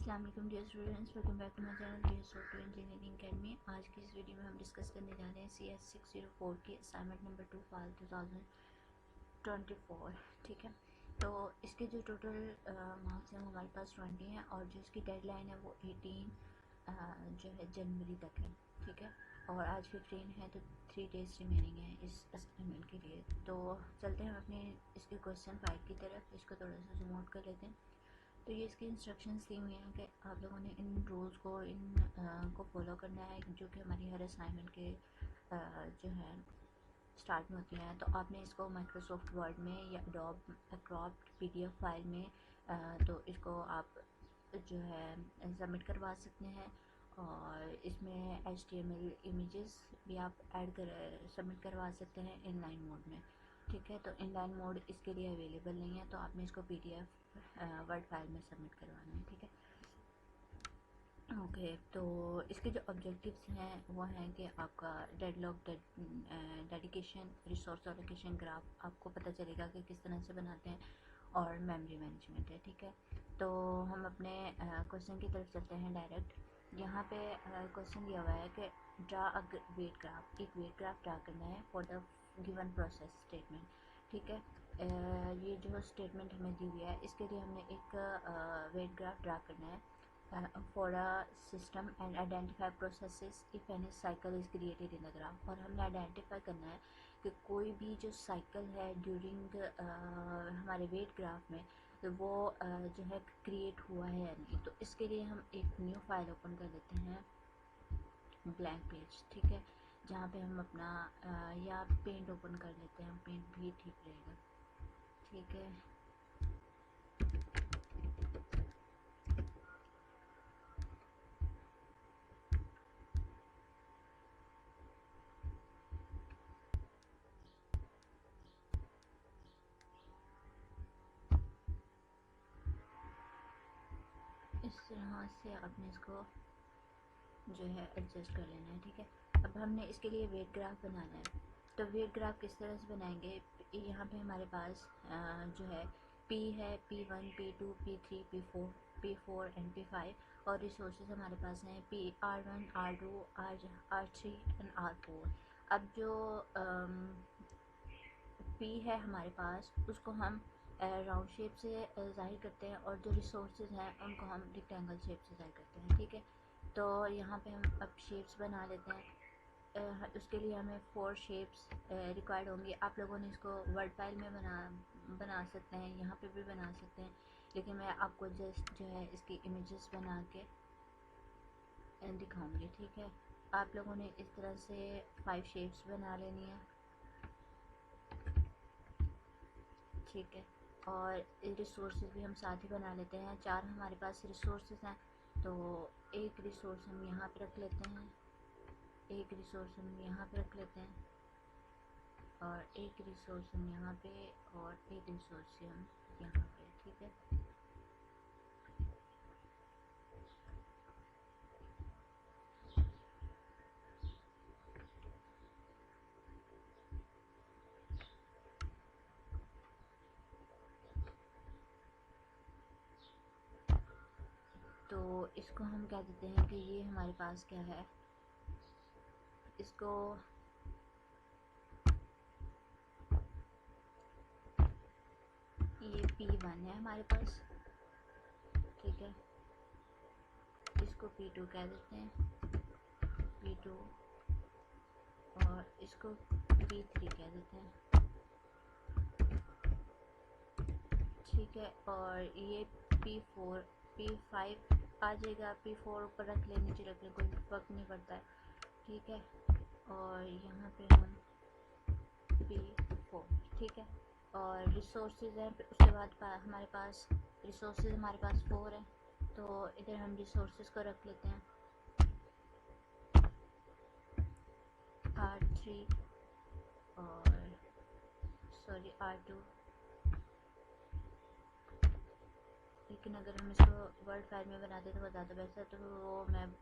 अस्सलाम वालेकुम dear students, welcome back to my channel dear software engineering academy. आज की इस वीडियो में हम डिस्कस करने जा रहे हैं CS604 की असाइनमेंट नंबर 2 फाइल 2024। ठीक है, तो इसके जो टोटल मार्क्स हैं वो हमारे पास 20 हैं और जो इसकी डेडलाइन है वो 18 जो है जनवरी तक है। ठीक है, और आज 15 है तो 3 डेज रिमेनिंग है इस असाइनमेंट के लिए। तो चलते हैं अपने इसके क्वेश्चन फाइल की तरफ। इसको थोड़ा सा जूम आउट कर लेते हैं। तो ये इसकी इंस्ट्रक्शंस दी हुई हैं कि आप लोगों ने इन रूल्स को को फॉलो करना है, जो कि हमारी हर असाइनमेंट के जो है स्टार्ट में होती हैं। तो आपने इसको माइक्रोसॉफ्ट वर्ड में या एडोब क्रॉप्ड PDF फाइल में तो इसको आप जो है सबमिट करवा सकते हैं, और इसमें HTML इमेजेस भी आप ऐड कर सबमिट करवा सकते हैं इनलाइन मोड में। ठीक है, तो इनलाइन मोड इसके लिए अवेलेबल नहीं है, तो आपने इसको PDF वर्ड फाइल में सबमिट करवाना है। ठीक है, ओके। तो इसके जो ऑब्जेक्टिव्स हैं वो हैं कि आपका deadlock dedication resource allocation graph आपको पता चलेगा कि किस तरह से बनाते हैं, और मेमोरी मैनेजमेंट है। ठीक है, तो हम अपने क्वेश्चन की तरफ चलते हैं डायरेक्ट। यहाँ पे क्वेश्चन दिया हुआ है कि ड्रा अ वेट ग्राफ, एक वेट ग्राफ ड्रा करना है for the given process statement. ठीक है, ये जो स्टेटमेंट हमें दी हुई है इसके लिए हमने एक वेट ग्राफ ड्रा करना है for a system and identify processes if any cycle is created in the graph। और हमने आइडेंटिफाई करना है कि कोई भी जो साइकिल है ड्यूरिंग हमारे वेट ग्राफ में, तो वो जो है क्रिएट हुआ है या नहीं। तो इसके लिए हम एक न्यू फाइल ओपन कर लेते हैं, ब्लैंक पेज। ठीक है, जहाँ पे हम अपना या पेंट ओपन कर लेते हैं, पेंट भी ठीक रहेगा। ठीक है, इस तरह से आपने इसको जो है एडजस्ट कर लेना है। ठीक है, अब हमने इसके लिए वेट ग्राफ बनाना है। तो वेट ग्राफ किस तरह से बनाएंगे, यहाँ पे हमारे पास जो है P है, P1 P2 P3 P4 and P5, और रिसोर्सेज हमारे पास हैं R1 R2 R3 and R4। अब जो P है हमारे पास उसको हम राउंड शेप से ज़ाहिर करते हैं, और जो रिसोर्सेज हैं उनको हम रेक्टेंगल शेप से ज़ाहिर करते हैं। ठीक है, तो यहाँ पे हम अब शेप्स बना लेते हैं। उसके लिए हमें 4 शेप्स रिक्वायर्ड होंगी। आप लोगों ने इसको वर्ड फाइल में बना सकते हैं, यहाँ पे भी बना सकते हैं, लेकिन मैं आपको जस्ट जो है इसकी इमेजेस बना के दिखाऊंगी। ठीक है, आप लोगों ने इस तरह से 5 शेप्स बना लेनी है। ठीक है, और रिसोर्सेज भी हम साथ ही बना लेते हैं। 4 हमारे पास रिसोर्सेज हैं, तो एक रिसोर्स हम यहाँ पे रख लेते हैं, एक रिसोर्स हम यहाँ पे रख लेते हैं, और एक रिसोर्स हम यहाँ पे, और एक रिसोर्स हम यहाँ पे। ठीक है, तो इसको हम कह देते हैं कि ये हमारे पास क्या है, इसको ये P1 है हमारे पास। ठीक है, इसको P2 कह देते हैं, P2, और इसको P3 कह देते हैं। ठीक है, और ये P4 P5 आ जाएगा, P4 ऊपर रख ले नीचे रख ले कोई फर्क नहीं पड़ता है। ठीक है, और यहाँ पे हम P4। ठीक है, और रिसोर्सेज हैं, उसके बाद हमारे पास रिसोर्सेज हमारे पास 4 हैं, तो इधर हम रिसोर्सेज को रख लेते हैं R3 और सॉरी R2। लेकिन अगर हम इसको वर्ड फाइल में बनाते तो ज़्यादा बेहतर, तो वो मैं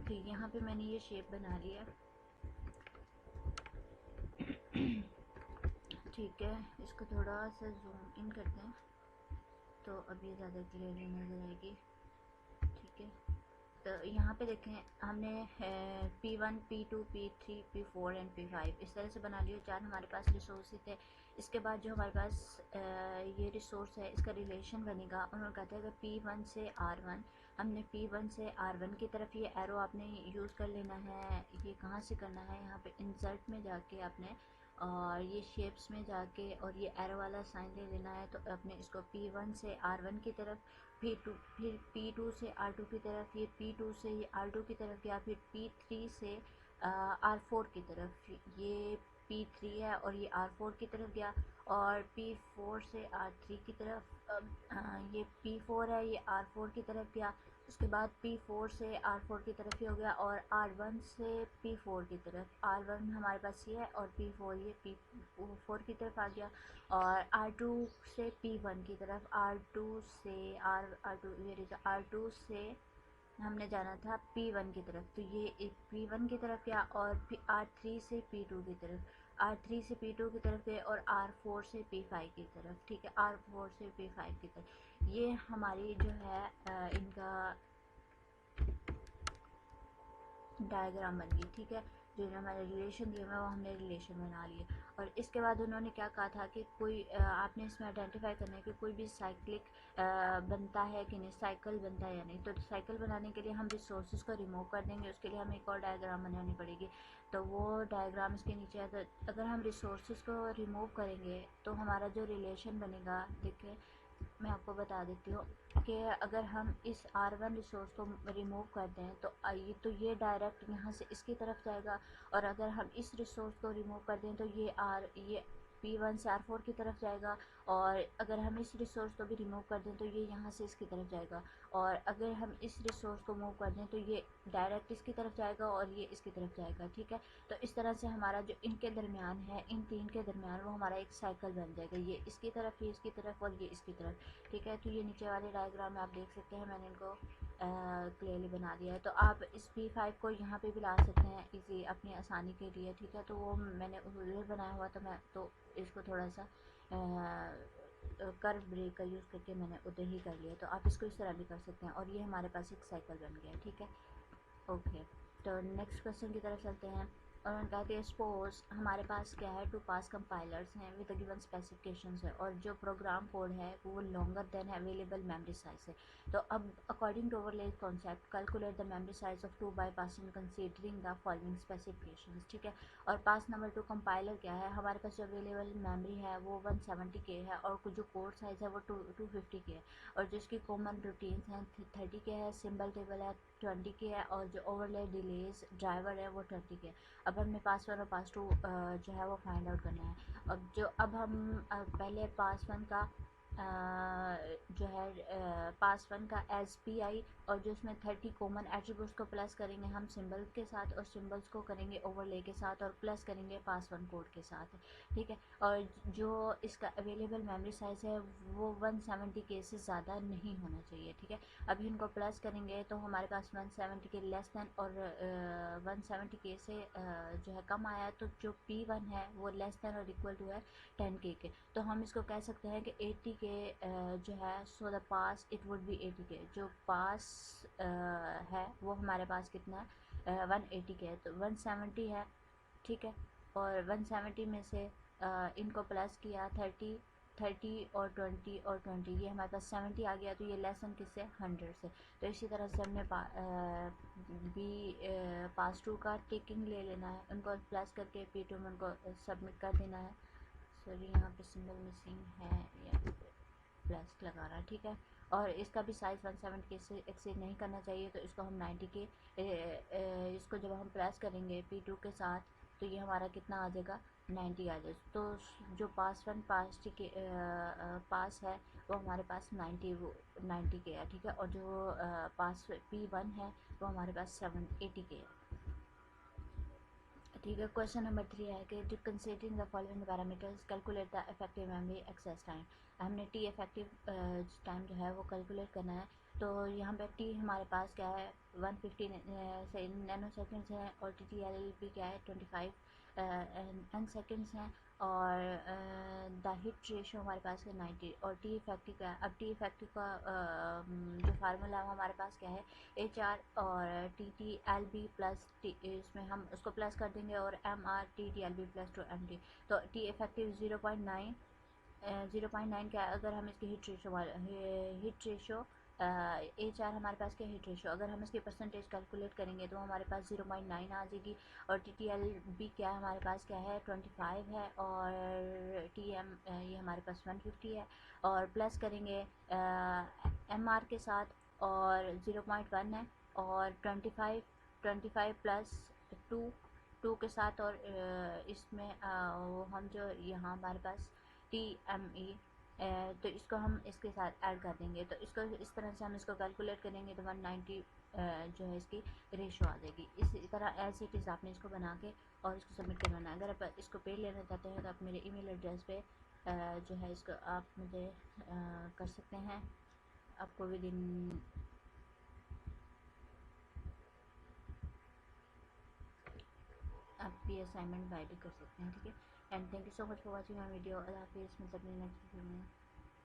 ठीक, यहाँ पे मैंने ये शेप बना लिया। ठीक है, इसको थोड़ा सा जूम इन करते हैं तो अभी ज़्यादा क्लियरली नज़र आएगी। ठीक है, तो यहाँ पे देखें हमने P1, P2, P3, P4 and P5 इस तरह से बना लिए। 4 हमारे पास रिसोर्स थे। इसके बाद जो हमारे पास ये रिसोर्स है इसका रिलेशन बनेगा। उन्होंने कहते हैं कि P1 से R1, हमने P1 से R1 की तरफ ये एरो आपने यूज़ कर लेना है। ये कहाँ से करना है, यहाँ पे इंसर्ट में जाके आपने और ये शेप्स में जाके और ये एरो वाला साइन ले लेना है। तो आपने इसको P1 से R1 की तरफ, P2 फिर P2 से R2 की तरफ, ये P2 से ये R2 की तरफ गया, फिर P3 से R4 की तरफ, ये P3 है और ये R4 की तरफ गया, और P4 से R3 की तरफ, ये P4 है ये R4 की तरफ गया। उसके बाद P4 से R4 की तरफ ही हो गया, और R1 से P4 की तरफ, R1 हमारे पास ये है और P4 ये P4 की तरफ आ गया, और R2 से P1 की तरफ, R2 से R2 ये R2 से हमने जाना था P1 की तरफ, तो ये एक P1 की तरफ गया, और फिर R3 से P2 की तरफ, R3 से P2 की तरफ गए, और R4 से P5 की तरफ। ठीक है, R4 से P5 की तरफ ये हमारी जो है इनका डायग्राम बन गई। ठीक है, जो हमारे रिलेशन दिए हुए वो हमने रिलेशन बना लिए। और इसके बाद उन्होंने क्या कहा था कि कोई आपने इसमें आइडेंटिफाई करना है कि कोई भी साइक्लिक बनता है कि नहीं, साइकिल बनता है या नहीं। तो साइकिल बनाने के लिए हम रिसोर्सेज को रिमूव कर देंगे, उसके लिए हमें एक और डायग्राम बनानी पड़ेगी। तो वो डायग्राम इसके नीचे है। तो अगर हम रिसोर्सेज को रिमूव करेंगे तो हमारा जो रिलेशन बनेगा, देखिए मैं आपको बता देती हूँ कि अगर हम इस R1 रिसोर्स को रिमूव कर दें तो आइए, तो ये डायरेक्ट यहाँ से इसकी तरफ जाएगा, और अगर हम इस रिसोर्स को रिमूव कर दें तो ये P1 से R4 की तरफ जाएगा, और अगर हम इस रिसोर्स को भी रिमूव कर दें तो ये यहाँ से इसकी तरफ जाएगा, और अगर हम इस रिसोर्स को मूव कर दें तो ये डायरेक्ट इसकी तरफ जाएगा और ये इसकी तरफ जाएगा। ठीक है, तो इस तरह से हमारा जो इनके दरमियान है, इन तीन के दरमियान, वो हमारा एक साइकिल बन जाएगा। ये इसकी तरफ, ये इसकी तरफ और ये इसकी तरफ। ठीक है, तो ये नीचे वाले डायग्राम में आप देख सकते हैं, मैंने इनको क्लियरली बना दिया है। तो आप इस P5 को यहाँ पे भी ला सकते हैं इजी अपनी आसानी के लिए। ठीक है, तो वो मैंने उधर बनाया हुआ, तो मैं तो इसको थोड़ा सा कर्व ब्रेक का यूज़ करके मैंने उधर ही कर लिया। तो आप इसको इस तरह भी कर सकते हैं, और ये हमारे पास एक साइकिल बन गया। ठीक है, ओके, तो नेक्स्ट क्वेश्चन की तरफ चलते हैं। और उन्होंने कहा कि सपोज हमारे पास क्या है, टू पास कंपाइलर्स हैं विद गिवन स्पेसिफिकेशंस है, और जो प्रोग्राम कोड है वो longer than available memory size है। तो अब according to overlay concept calculate the memory size of 2 by passing considering the following specifications. ठीक है, और पास नंबर 2 कंपाइलर क्या है, हमारे पास जो अवेलेबल मेमोरी है वो 170 के है, और कुछ जो कोड साइज़ है वो 250 के है, और जिसकी कॉमन रूटीन्स हैं 30 के है, सिंबल टेबल है 20 के है, और जो ओवरले डिलेज ड्राइवर है वो 20 के है। अब हमने पास 1 और पास 2 जो है वो फाइंड आउट करना है। अब हम पहले पास 1 का जो है पास 1 का SPI, और जो उसमें 30 कॉमन एट्रीब्यूट्स को प्लस करेंगे हम सिंबल के साथ, और सिंबल्स को करेंगे ओवरले के साथ, और प्लस करेंगे पास 1 कोड के साथ। ठीक है, और जो इसका अवेलेबल मेमोरी साइज़ है वो 170 के से ज़्यादा नहीं होना चाहिए। ठीक है, अभी इनको प्लस करेंगे तो हमारे पास 170 के लेस दैन और 170 के से जो है कम आया, तो जो P1 है वो लेस दैन और इक्वल टू है 10 के। तो हम इसको कह सकते हैं कि 80 के जो है, so the pass it would be 80 के। जो पास है वो हमारे पास कितना है, 180 के है, तो 170 है। ठीक है, और 170 में से इनको प्लस किया 30 और 20 और 20, ये हमारे पास 70 आ गया, तो ये लेसन किससे, 100 से। तो इसी तरह से हमने पास 2 का टेकिंग ले लेना है, उनको प्लस करके P2 में उनको सबमिट कर देना है। सॉरी यहाँ पे सिंबल मिसिंग है, या प्लस लगाना। ठीक है, और इसका भी साइज़ 170 के से एक्सीड नहीं करना चाहिए, तो इसको हम 90 के इसको जब हम प्लस करेंगे P2 के साथ, तो ये हमारा कितना आ जाएगा, 90 आ जाएगा। तो जो पास 1 पास है वो हमारे पास 90 के है। ठीक है, और जो पास P1 है वो हमारे पास 80 के है। ठीक है, क्वेश्चन नंबर 3 है कि considering the following parameters calculate the effective memory access time. हमने टी इफेक्टिव टाइम जो है वो कैलकुलेट करना है। तो यहाँ पे टी हमारे पास क्या है 150 नैनो सेकेंड्स है, और टी टी एल भी क्या है 25 एन सेकेंड्स हैं, और द हिट रेशो हमारे पास है 90, और टी इफेक्टिव का अब टी इफेक्टिव का जो फार्मूला है वो हमारे पास क्या है एच आर और T T L B plus T, इसमें हम उसको प्लस कर देंगे, और M R T T L B plus two M T. तो टी इफेक्टिव 0.9 0.9 क्या है, अगर हम इसकी हिट रेशो एच आर हमारे पास क्या हिट रेशो, अगर हम इसकी परसेंटेज कैलकुलेट करेंगे तो हमारे पास 0.9 आ जाएगी, और टी टी एल बी क्या है हमारे पास क्या है 25 है, और टी एम ये हमारे पास 150 है, और प्लस करेंगे एम आर के साथ, और 0.1 है, और 25 प्लस 2 के साथ, और इसमें वो हम जो यहाँ हमारे पास टी एम ई, तो इसको हम इसके साथ ऐड कर देंगे, तो इसको इस तरह से हम इसको कैलकुलेट करेंगे तो 190 जो है इसकी रेशो आ जाएगी। इसी तरह एज इट इज़ आपने इसको बना के और इसको सबमिट करवाना है। अगर आप इसको पे लेना चाहते हैं तो आप मेरे ईमेल एड्रेस पे जो है इसको आप मुझे कर सकते हैं, आपको विद इन आप ये असाइनमेंट बाय भी कर सकते हैं, ठीक है। And thank you so much for watching my video. अल्लाह हाफिज़, मिलते हैं नेक्स्ट वीडियो में।